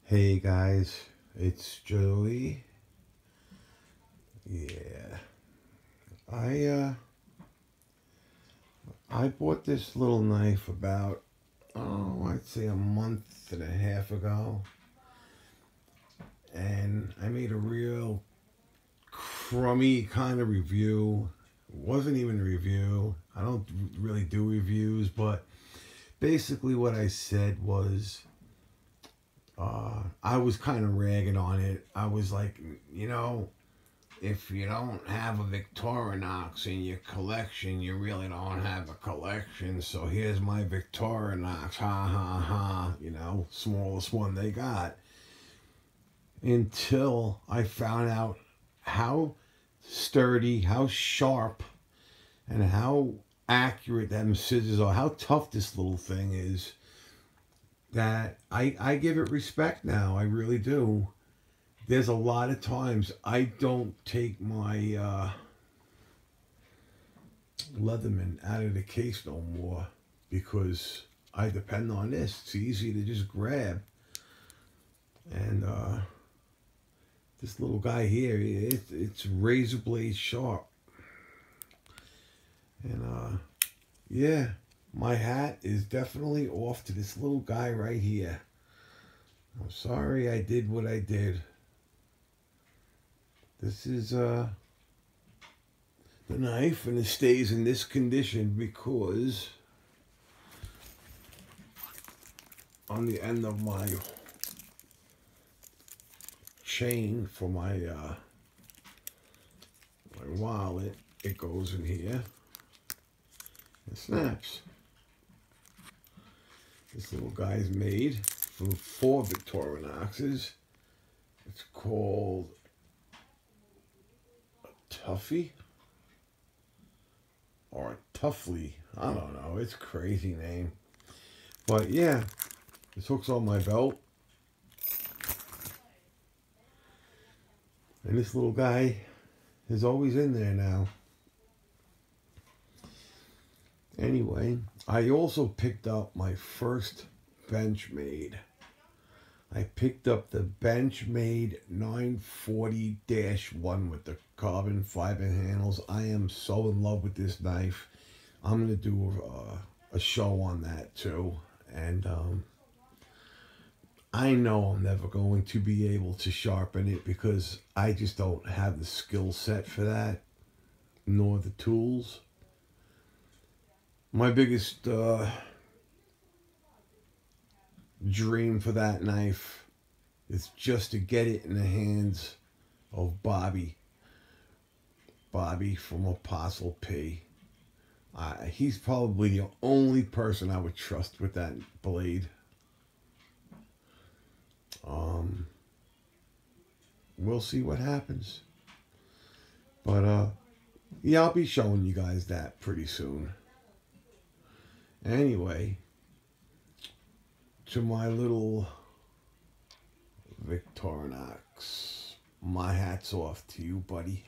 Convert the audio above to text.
Hey guys, it's Joey. Yeah, I I bought this little knife about I'd say a month and a half ago, and I made a real crummy kind of review. It wasn't even a review. I don't really do reviews, but basically what I said was I was kind of ragging on it. I was like, if you don't have a Victorinox in your collection, you really don't have a collection. So here's my Victorinox, ha ha ha, smallest one they got. Until I found out how sturdy, how sharp, and how accurate them scissors are, how tough this little thing is, that I give it respect now. I really do. There's a lot of times I don't take my Leatherman out of the case no more because I depend on this. It's easy to just grab. And this little guy here, it's razor blade sharp. And yeah, my hat is definitely off to this little guy right here. I'm sorry I did what I did. This is the knife, and it stays in this condition because on the end of my chain for my wallet, it goes in here and snaps. This little guy's made from 4 Victorinoxes. It's called Tuffy or Tuffly. I don't know. It's a crazy name. But yeah, this hook's on my belt. And this little guy is always in there now. Anyway, I also picked up my first Benchmade. I picked up the Benchmade 940-1 with the carbon fiber handles. I am so in love with this knife. I'm going to do a show on that too. And I know I'm never going to be able to sharpen it because I just don't have the skill set for that, nor the tools. My biggest dream for that knife is just to get it in the hands of Bobby from Apostle P. He's probably the only person I would trust with that blade. We'll see what happens, but yeah, I'll be showing you guys that pretty soon. Anyway, to my little Victorinox, my hat's off to you, buddy.